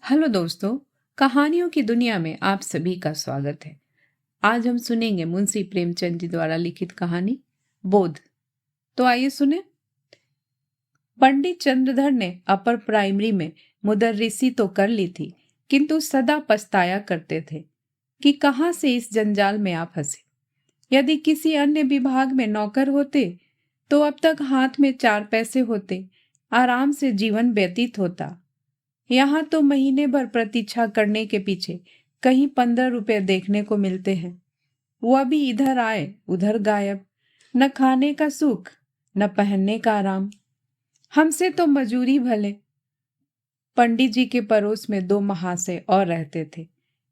Hello दोस्तों, कहानियों की दुनिया में आप सभी का स्वागत है। आज हम सुनेंगे मुंशी प्रेमचंद जी द्वारा लिखित कहानी बोध। तो आइए सुने। पंडित चंद्रधर ने अपर प्राइमरी में मुदर्रिसी तो कर ली थी, किंतु सदा पछताया करते थे कि कहाँ से इस जंजाल में आ फंसे। यदि किसी अन्य विभाग में नौकर होते तो अब तक हाथ में 4 पैसे होते, आराम से जीवन व्यतीत होता। यहाँ तो महीने भर प्रतीक्षा करने के पीछे कहीं 15 रुपए देखने को मिलते हैं। वह भी इधर आए उधर गायब, न खाने का सुख न पहनने का आराम। हमसे तो मजूरी भले। पंडित जी के पड़ोस में 2 महाशय और रहते थे।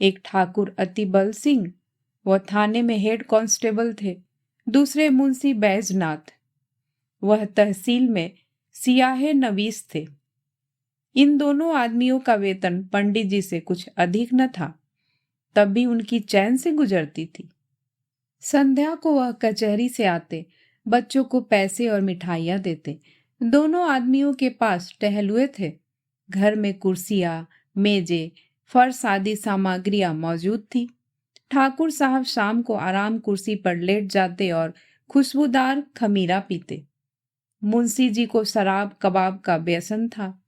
एक ठाकुर अतिबल सिंह, वह थाने में हेड कांस्टेबल थे। दूसरे मुंशी बैजनाथ, वह तहसील में सियाहे नवीस थे। इन दोनों आदमियों का वेतन पंडित जी से कुछ अधिक न था, तब भी उनकी चैन से गुजरती थी। संध्या को वह कचहरी से आते, बच्चों को पैसे और मिठाइयाँ देते। दोनों आदमियों के पास टहलुए थे। घर में कुर्सियाँ, मेजें, फर्श आदि सामग्रियाँ मौजूद थी। ठाकुर साहब शाम को आराम कुर्सी पर लेट जाते और खुशबूदार खमीरा पीते। मुंशी जी को शराब कबाब का व्यसन था।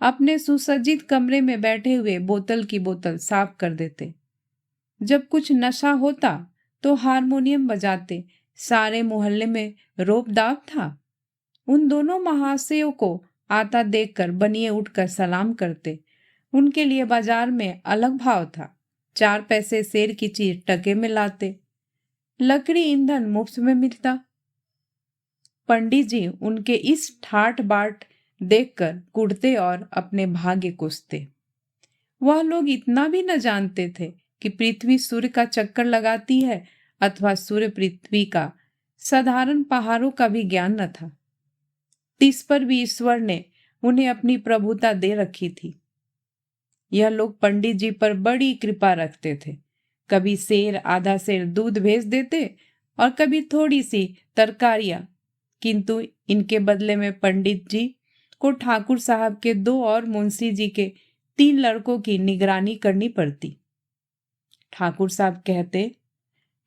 अपने सुसज्जित कमरे में बैठे हुए बोतल की बोतल साफ कर देते। जब कुछ नशा होता तो हारमोनियम बजाते। सारे मोहल्ले में रोब-दाब था। उन दोनों महाशयों को आता देखकर बनिए उठकर सलाम करते। उनके लिए बाजार में अलग भाव था। 4 पैसे सेर की चीज टके में लाते। लकड़ी ईंधन मुफ्त में मिलता। पंडित जी उनके इस ठाट बाट देखकर कुढ़ते और अपने भाग्य कोसते। वह लोग इतना भी न जानते थे कि पृथ्वी सूर्य का चक्कर लगाती है अथवा सूर्य पृथ्वी का। साधारण पहाड़ों का भी ज्ञान न था। तिस पर भी ईश्वर ने उन्हें अपनी प्रभुता दे रखी थी। यह लोग पंडित जी पर बड़ी कृपा रखते थे। कभी सेर आधा सेर दूध भेज देते और कभी थोड़ी सी तरकारियां, किंतु इनके बदले में पंडित जी को ठाकुर साहब के 2 और मुंशी जी के 3 लड़कों की निगरानी करनी पड़ती। ठाकुर साहब कहते,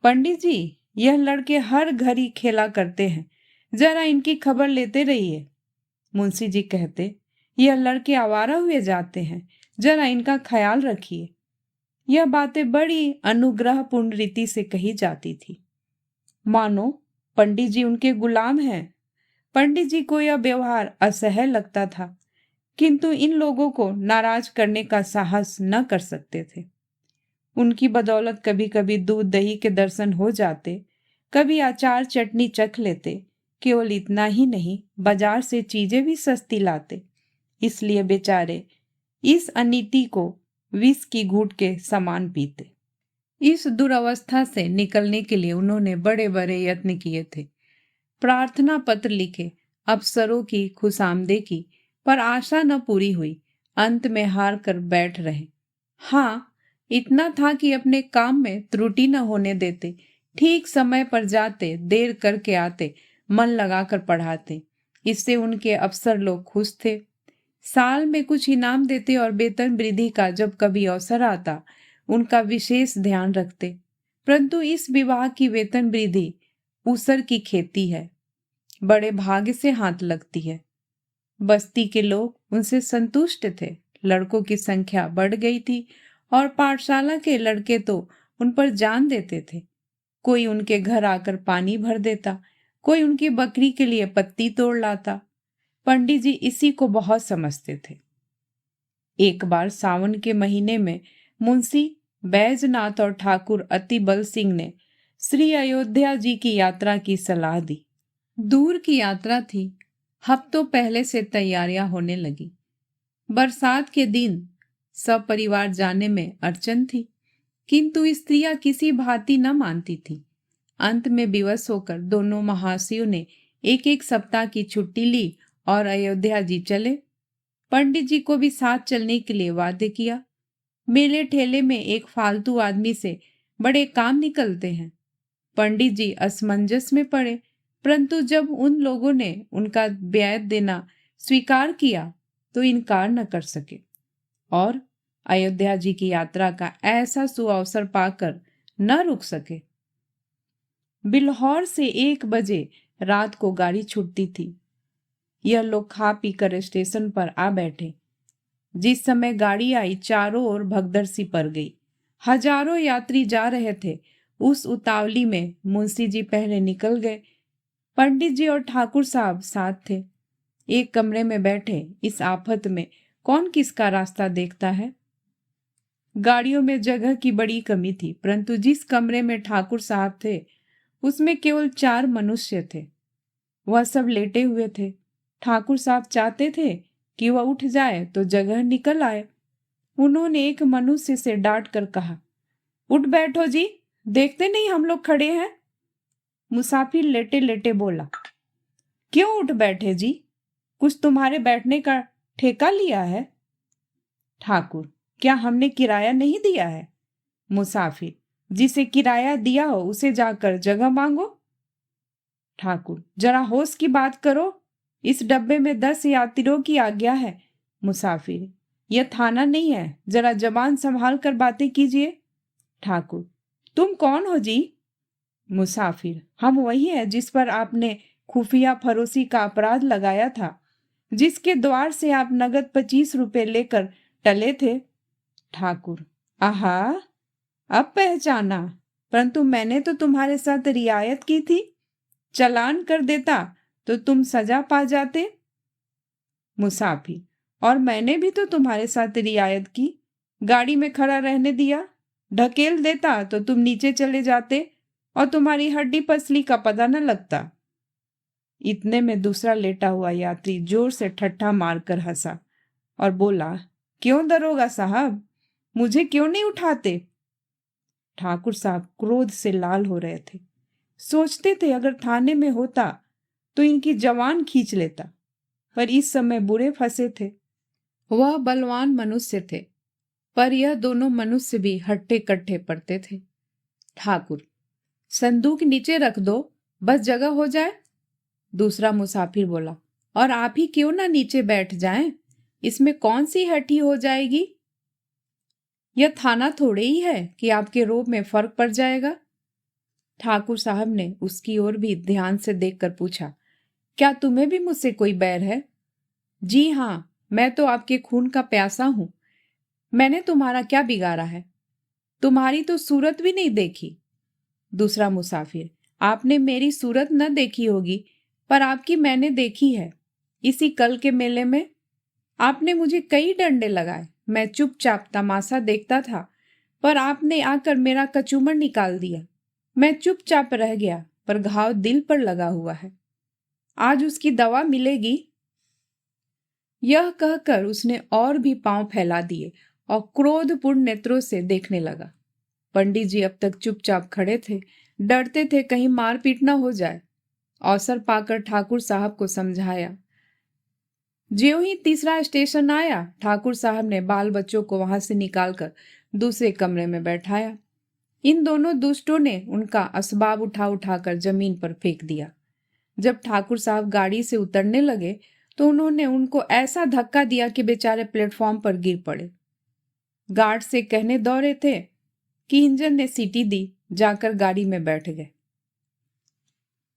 पंडित जी यह लड़के हर घड़ी खेला करते हैं, जरा इनकी खबर लेते रहिए। मुंशी जी कहते, यह लड़के आवारा हुए जाते हैं, जरा इनका ख्याल रखिए। यह बातें बड़ी अनुग्रहपूर्ण रीति से कही जाती थी, मानो पंडित जी उनके गुलाम हैं। पंडित जी को यह व्यवहार असह्य लगता था, किंतु इन लोगों को नाराज करने का साहस न कर सकते थे। उनकी बदौलत कभी कभी दूध दही के दर्शन हो जाते, कभी अचार चटनी चख लेते। केवल इतना ही नहीं, बाजार से चीजें भी सस्ती लाते। इसलिए बेचारे इस अनीति को विष की घूंट के समान पीते। इस दुर्अवस्था से निकलने के लिए उन्होंने बड़े बड़े यत्न किए थे। प्रार्थना पत्र लिखे, अफसरों की खुशामदी की, पर आशा न पूरी हुई। अंत में हार कर बैठ रहे। हाँ, इतना था कि अपने काम में त्रुटि न होने देते। ठीक समय पर जाते, देर करके आते, मन लगाकर पढ़ाते। इससे उनके अफसर लोग खुश थे। साल में कुछ इनाम देते और वेतन वृद्धि का जब कभी अवसर आता उनका विशेष ध्यान रखते। परंतु इस विभाग की वेतन वृद्धि ऊसर की खेती है, बड़े भाग्य से हाथ लगती है। बस्ती के लोग उनसे संतुष्ट थे। लड़कों की संख्या बढ़ गई थी और पाठशाला के लड़के तो उन पर जान देते थे। कोई उनके घर आकर पानी भर देता, कोई उनकी बकरी के लिए पत्ती तोड़ लाता। पंडित जी इसी को बहुत समझते थे। एक बार सावन के महीने में मुंशी बैजनाथ और ठाकुर अतिबल सिंह ने श्री अयोध्या जी की यात्रा की सलाह दी। दूर की यात्रा थी, हफ्तों पहले से तैयारियां होने लगी। बरसात के दिन सब परिवार जाने में अड़चन थी, किंतु स्त्रियां किसी भांति न मानती थी। अंत में विवश होकर दोनों महाशयों ने 1-1 सप्ताह की छुट्टी ली और अयोध्या जी चले। पंडित जी को भी साथ चलने के लिए वादे किया। मेले ठेले में एक फालतू आदमी से बड़े काम निकलते हैं। पंडित जी असमंजस में पड़े, परंतु जब उन लोगों ने उनका ब्याज देना स्वीकार किया तो इनकार न कर सके और अयोध्या जी की यात्रा का ऐसा सुअवसर पाकर न रुक सके। बिल्हौर से 1 बजे रात को गाड़ी छूटती थी। यह लोग खा पी कर स्टेशन पर आ बैठे। जिस समय गाड़ी आई चारों ओर भगदड़ सी पड़ गई। हजारों यात्री जा रहे थे। उस उतावली में मुंशी जी पहले निकल गए। पंडित जी और ठाकुर साहब साथ थे। एक कमरे में बैठे। इस आफत में कौन किसका रास्ता देखता है। गाड़ियों में जगह की बड़ी कमी थी, परंतु जिस कमरे में ठाकुर साहब थे उसमें केवल 4 मनुष्य थे। वह सब लेटे हुए थे। ठाकुर साहब चाहते थे कि वह उठ जाए तो जगह निकल आए। उन्होंने एक मनुष्य से डांट कर कहा, उठ बैठो जी, देखते नहीं हम लोग खड़े हैं। मुसाफिर लेटे लेटे बोला, क्यों उठ बैठे जी, कुछ तुम्हारे बैठने का ठेका लिया है। ठाकुर, क्या हमने किराया नहीं दिया है। मुसाफिर, जिसे किराया दिया हो उसे जाकर जगह मांगो। ठाकुर, जरा होश की बात करो, इस डब्बे में 10 यात्रियों की आज्ञा है। मुसाफिर, यह थाना नहीं है, जरा जबान संभाल कर बातें कीजिए। ठाकुर, तुम कौन हो जी। मुसाफिर, हम वही हैं जिस पर आपने खुफिया फरोशी का अपराध लगाया था, जिसके द्वार से आप नगद 25 रुपए लेकर टले थे। ठाकुर, आहा, अब पहचाना, परंतु मैंने तो तुम्हारे साथ रियायत की थी। चालान कर देता तो तुम सजा पा जाते। मुसाफिर, और मैंने भी तो तुम्हारे साथ रियायत की, गाड़ी में खड़ा रहने दिया। ढकेल देता तो तुम नीचे चले जाते और तुम्हारी हड्डी पसली का पता न लगता। इतने में दूसरा लेटा हुआ यात्री जोर से ठट्ठा मारकर हंसा और बोला, क्यों दरोगा साहब, मुझे क्यों नहीं उठाते। ठाकुर साहब क्रोध से लाल हो रहे थे। सोचते थे अगर थाने में होता तो इनकी जवान खींच लेता, पर इस समय बुरे फंसे थे। वह बलवान मनुष्य थे, पर यह दोनों मनुष्य भी हट्टे कट्टे पड़ते थे। ठाकुर, संदूक नीचे रख दो, बस जगह हो जाए। दूसरा मुसाफिर बोला, और आप ही क्यों ना नीचे बैठ जाएं, इसमें कौन सी हठी हो जाएगी। यह थाना थोड़े ही है कि आपके रोब में फर्क पड़ जाएगा। ठाकुर साहब ने उसकी ओर भी ध्यान से देखकर पूछा, क्या तुम्हें भी मुझसे कोई बैर है। जी हाँ, मैं तो आपके खून का प्यासा हूं। मैंने तुम्हारा क्या बिगाड़ा है, तुम्हारी तो सूरत भी नहीं देखी। दूसरा मुसाफिर, आपने मेरी सूरत न देखी होगी, पर आपकी मैंने देखी है। इसी कल के मेले में आपने मुझे कई डंडे लगाए, मैं चुपचाप तमाशा देखता था, पर आपने आकर मेरा कचूमर निकाल दिया। मैं चुपचाप रह गया, पर घाव दिल पर लगा हुआ है, आज उसकी दवा मिलेगी। यह कहकर उसने और भी पांव फैला दिए और क्रोधपूर्ण नेत्रों से देखने लगा। पंडित जी अब तक चुपचाप खड़े थे, डरते थे कहीं मारपीट न हो जाए। अवसर पाकर ठाकुर साहब को समझाया। ज्यों ही तीसरा स्टेशन आया, ठाकुर साहब ने बाल बच्चों को वहां से निकालकर दूसरे कमरे में बैठाया। इन दोनों दुष्टों ने उनका असबाब उठा उठाकर जमीन पर फेंक दिया। जब ठाकुर साहब गाड़ी से उतरने लगे तो उन्होंने उनको ऐसा धक्का दिया कि बेचारे प्लेटफॉर्म पर गिर पड़े। गार्ड से कहने दौड़े थे कि इंजन ने सीटी दी, जाकर गाड़ी में बैठ गए।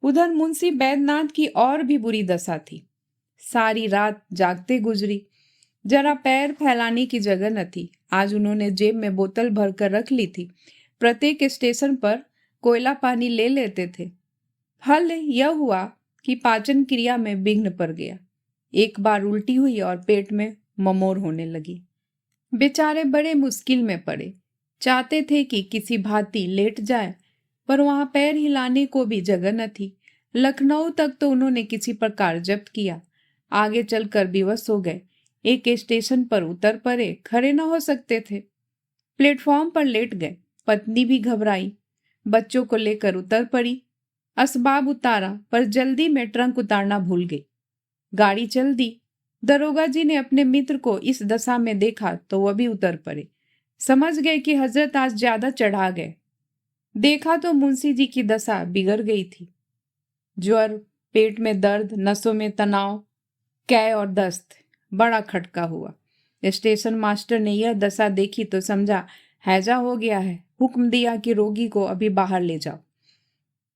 उधर मुंशी बैद्यनाथ की और भी बुरी दशा थी। सारी रात जागते गुजरी, जरा पैर फैलाने की जगह न थी। आज उन्होंने जेब में बोतल भरकर रख ली थी। प्रत्येक स्टेशन पर कोयला पानी ले लेते थे। हल यह हुआ कि पाचन क्रिया में विघ्न पड़ गया। एक बार उल्टी हुई और पेट में ममोर होने लगी। बेचारे बड़े मुश्किल में पड़े। चाहते थे कि किसी भांति लेट जाए, पर वहां पैर हिलाने को भी जगह न थी। लखनऊ तक तो उन्होंने किसी प्रकार जब्त किया, आगे चलकर विवश हो गए। एक स्टेशन पर उतर पड़े, खड़े न हो सकते थे। प्लेटफॉर्म पर लेट गए। पत्नी भी घबराई, बच्चों को लेकर उतर पड़ी। असबाब उतारा, पर जल्दी में ट्रंक उतारना भूल गई। गाड़ी चल दी। दरोगा जी ने अपने मित्र को इस दशा में देखा तो वह भी उतर पड़े। समझ गए कि हजरत आज ज्यादा चढ़ा गए। देखा तो मुंशी जी की दशा बिगड़ गई थी। ज्वर, पेट में दर्द, नसों में तनाव, कै और दस्त, बड़ा खटका हुआ। स्टेशन मास्टर ने यह दशा देखी तो समझा हैजा हो गया है। हुक्म दिया कि रोगी को अभी बाहर ले जाओ।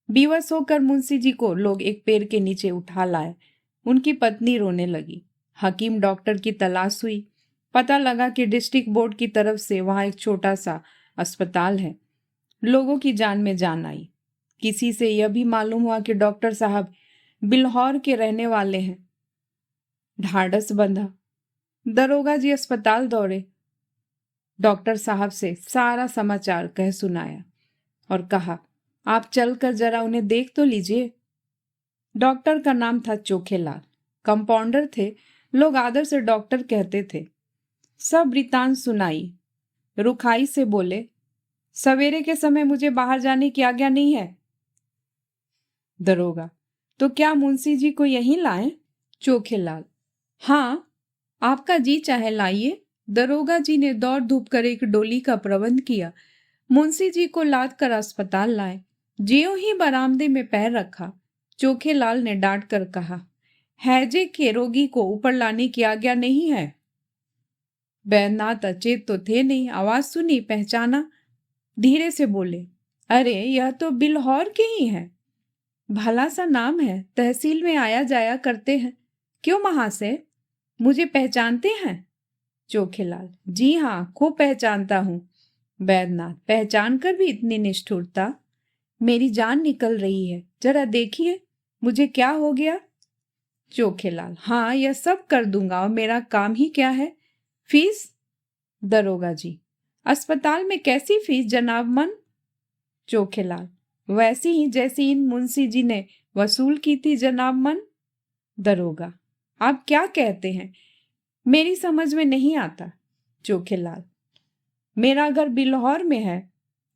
बेवश होकर मुंशी जी को लोग एक पेड़ के नीचे उठा लाए। उनकी पत्नी रोने लगी। हकीम डॉक्टर की तलाश हुई। पता लगा कि डिस्ट्रिक्ट बोर्ड की तरफ से वहां एक छोटा सा अस्पताल है। लोगों की जान में जान आई। किसी से यह भी मालूम हुआ कि डॉक्टर साहब बिल्हौर के रहने वाले हैं। ढाढ़स बंधा। दरोगा जी अस्पताल दौड़े। डॉक्टर साहब से सारा समाचार कह सुनाया और कहा, आप चलकर जरा उन्हें देख तो लीजिए। डॉक्टर का नाम था चोखेलाल। कंपाउंडर थे, लोग आदर से डॉक्टर कहते थे। सब वृतांत सुनाई। रुखाई से बोले, सवेरे के समय मुझे बाहर जाने की आज्ञा नहीं है। दरोगा, तो क्या मुंशी जी को यहीं लाएं? चोखेलाल, हाँ, आपका जी चाहे लाइए। दरोगा जी ने दौड़ धूप कर एक डोली का प्रबंध किया। मुंशी जी को लाद कर अस्पताल लाए। ज्यों ही बरामदे में पैर रखा, चोखेलाल ने डांट कर कहा, हैजे के रोगी को ऊपर लाने की आज्ञा नहीं है। बैद्यनाथ अचेत तो थे नहीं, आवाज सुनी, पहचाना। धीरे से बोले, अरे यह तो बिल्हौर के ही हैं। भला सा नाम है, तहसील में आया जाया करते हैं। क्यों महाशय, मुझे पहचानते हैं? चोखेलाल, जी हाँ, खूब पहचानता हूं। बैद्यनाथ, पहचान कर भी इतनी निष्ठुरता? मेरी जान निकल रही है, जरा देखिए मुझे क्या हो गया। चोखेलाल, हाँ, यह सब कर दूंगा, और मेरा काम ही क्या है। फीस? दरोगा जी, अस्पताल में कैसी फीस जनाब मन? चोखेलाल, वैसी ही जैसी इन मुंशी जी ने वसूल की थी जनाब मन। दरोगा, आप क्या कहते हैं, मेरी समझ में नहीं आता। चोखेलाल, मेरा घर बिल्हौर में है,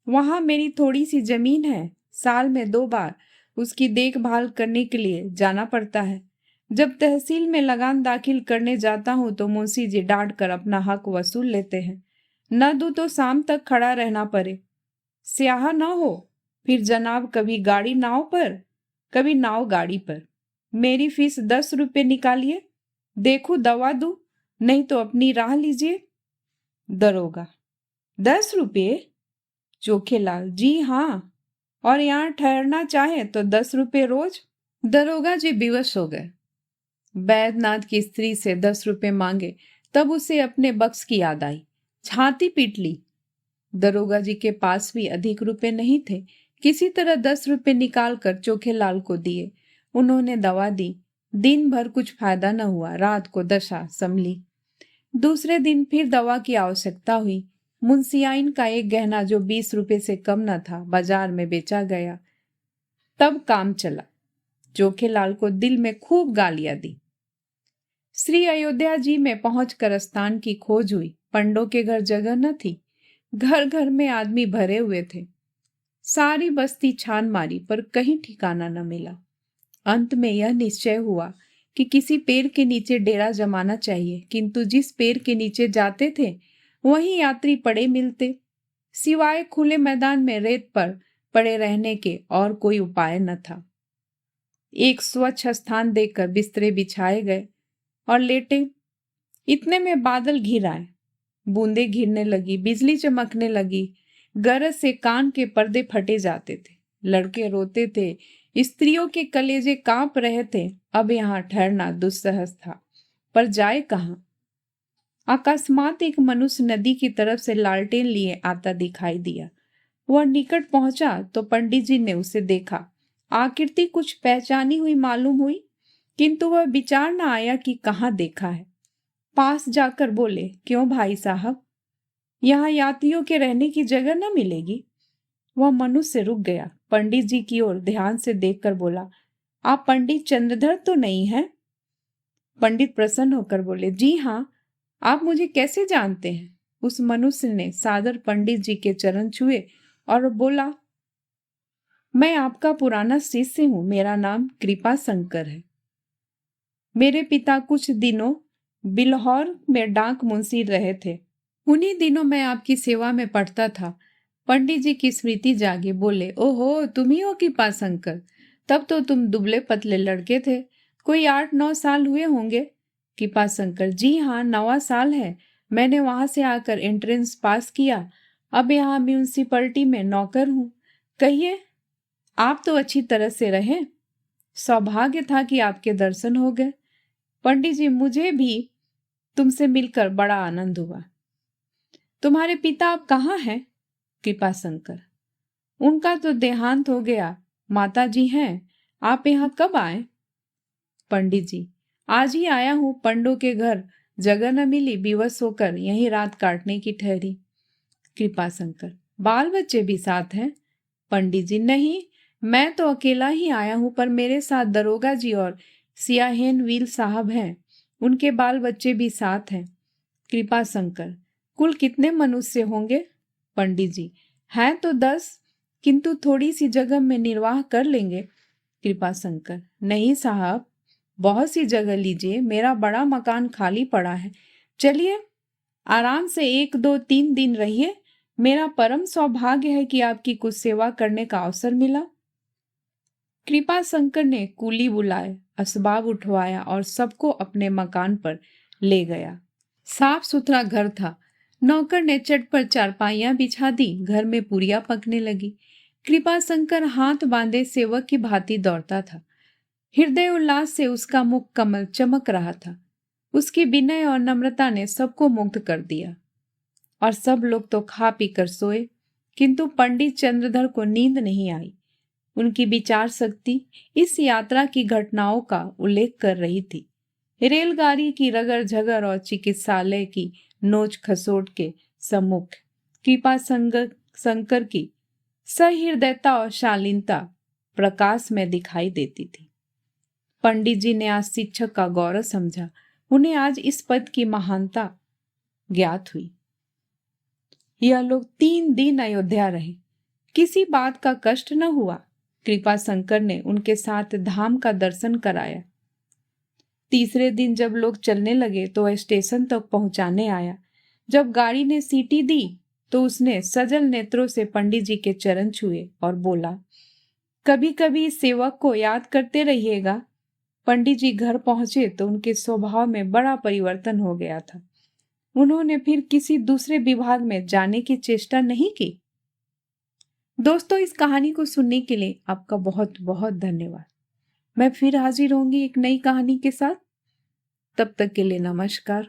वहां मेरी थोड़ी सी जमीन है। साल में 2 बार उसकी देखभाल करने के लिए जाना पड़ता है। जब तहसील में लगान दाखिल करने जाता हूं तो मुंशी जी डांट कर अपना हक वसूल लेते हैं। न दूं तो शाम तक खड़ा रहना पड़े। स्याह न हो, फिर जनाब कभी गाड़ी नाव पर, कभी नाव गाड़ी पर। मेरी फीस 10 रुपये निकालिए, देखो दवा दूं, नहीं तो अपनी राह लीजिए। दरोगा, 10 रुपये? चोखेलाल, जी हाँ, और यहाँ ठहरना चाहे तो 10 रुपये रोज। दरोगा जी बेवश हो गए। बैद्यनाथ की स्त्री से 10 रुपये मांगे, तब उसे अपने बक्स की याद आई। छाती पीट ली। दरोगा जी के पास भी अधिक रुपए नहीं थे। किसी तरह 10 रुपये निकाल कर चोखेलाल को दिए। उन्होंने दवा दी। दिन भर कुछ फायदा न हुआ। रात को दशा संभली। दूसरे दिन फिर दवा की आवश्यकता हुई। मुंशियाइन का एक गहना जो 20 रुपये से कम न था, बाजार में बेचा गया। तब काम चला। चोखेलाल को दिल में खूब गालियां दी। श्री अयोध्या जी में पहुंचकर स्थान की खोज हुई। पंडों के घर जगह न थी। घर घर में आदमी भरे हुए थे। सारी बस्ती छान मारी पर कहीं ठिकाना न मिला। अंत में यह निश्चय हुआ कि किसी पेड़ के नीचे डेरा जमाना चाहिए, किंतु जिस पेड़ के नीचे जाते थे वहीं यात्री पड़े मिलते। सिवाय खुले मैदान में रेत पर पड़े रहने के और कोई उपाय न था। एक स्वच्छ स्थान देखकर बिस्तरे बिछाए गए और लेटे। इतने में बादल घिर आए। बूंदे गिरने लगी, बिजली चमकने लगी। गरज से कान के पर्दे फटे जाते थे। लड़के रोते थे, स्त्रियों के कलेजे कांप रहे थे। अब यहाँ ठहरना दुस्सह था, पर जाए कहाँ? अकस्मात एक मनुष्य नदी की तरफ से लालटेन लिए आता दिखाई दिया। वह निकट पहुंचा तो पंडित जी ने उसे देखा। आकृति कुछ पहचानी हुई मालूम हुई, किंतु वह विचार न आया कि कहाँ देखा है। पास जाकर बोले, क्यों भाई साहब, यहाँ यात्रियों के रहने की जगह न मिलेगी? वह मनुष्य रुक गया। पंडित जी की ओर ध्यान से देखकर बोला, आप पंडित चंद्रधर तो नहीं हैं? पंडित प्रसन्न होकर बोले, जी हाँ, आप मुझे कैसे जानते हैं? उस मनुष्य ने सादर पंडित जी के चरण छुए और बोला, मैं आपका पुराना शिष्य हूं, मेरा नाम कृपा शंकर है। मेरे पिता कुछ दिनों बिल्हौर में डाक मुंशी रहे थे। उन्हीं दिनों मैं आपकी सेवा में पढ़ता था। पंडित जी की स्मृति जागी। बोले, ओहो, तुम ही हो कृपा शंकर। तब तो तुम दुबले पतले लड़के थे। कोई 8-9 साल हुए होंगे। कृपा शंकर, जी हाँ, 9वां साल है। मैंने वहां से आकर एंट्रेंस पास किया, अब यहाँ म्यूनिसिपैलिटी में नौकर हूँ। कहिए, आप तो अच्छी तरह से रहे। सौभाग्य था कि आपके दर्शन हो गए। पंडित जी, मुझे भी तुमसे मिलकर बड़ा आनंद हुआ। तुम्हारे पिता अब कहाँ हैं? कृपा शंकर, उनका तो देहांत हो गया। माता जी हैं। आप यहाँ कब आए? पंडित जी, आज ही आया हूँ। पंडों के घर जगह न मिली, विवश होकर यहीं रात काटने की ठहरी। कृपा शंकर, बाल बच्चे भी साथ हैं? पंडित जी, नहीं, मैं तो अकेला ही आया हूँ, पर मेरे साथ दरोगा जी और सियाहेन व्हील साहब हैं। उनके बाल बच्चे भी साथ हैं। कृपा शंकर, कुल कितने मनुष्य होंगे? पंडित जी, हैं तो 10, किंतु थोड़ी सी जगह में निर्वाह कर लेंगे। कृपा शंकर, नहीं साहब, बहुत सी जगह लीजिए, मेरा बड़ा मकान खाली पड़ा है। चलिए, आराम से 1, 2, 3 दिन रहिए। मेरा परम सौभाग्य है कि आपकी कुछ सेवा करने का अवसर मिला। कृपा शंकर ने कूली बुलाए, असबाब उठवाया और सबको अपने मकान पर ले गया। साफ सुथरा घर था। नौकर ने चट पर चारपाइयां बिछा दी। घर में पूरियां पकने लगी। कृपा शंकर हाथ बांधे सेवक की भांति दौड़ता था। हृदय उल्लास से उसका मुख कमल चमक रहा था। उसकी विनय और नम्रता ने सबको मुग्ध कर दिया और सब लोग तो खा पी कर सोए, किंतु पंडित चंद्रधर को नींद नहीं आई। उनकी विचार शक्ति इस यात्रा की घटनाओं का उल्लेख कर रही थी। रेलगाड़ी की रगड़ झगड़ और चिकित्सालय की नोच खसोट के सम्मुख कृपा शंकर की सहृदयता और शालीनता प्रकाश में दिखाई देती थी। पंडित जी ने आज शिक्षक का गौरव समझा। उन्हें आज इस पद की महानता ज्ञात हुई। यह लोग 3 दिन अयोध्या रहे। किसी बात का कष्ट न हुआ। कृपा शंकर ने उनके साथ धाम का दर्शन कराया। तीसरे दिन जब लोग चलने लगे तो वह स्टेशन तक पहुंचाने आया। जब गाड़ी ने सीटी दी तो उसने सजल नेत्रों से पंडित जी के चरण छुए और बोला, कभी कभी सेवक को याद करते रहिएगा। पंडित जी घर पहुंचे तो उनके स्वभाव में बड़ा परिवर्तन हो गया था। उन्होंने फिर किसी दूसरे विभाग में जाने की चेष्टा नहीं की। दोस्तों, इस कहानी को सुनने के लिए आपका बहुत बहुत धन्यवाद। मैं फिर हाजिर होंगी एक नई कहानी के साथ। तब तक के लिए नमस्कार।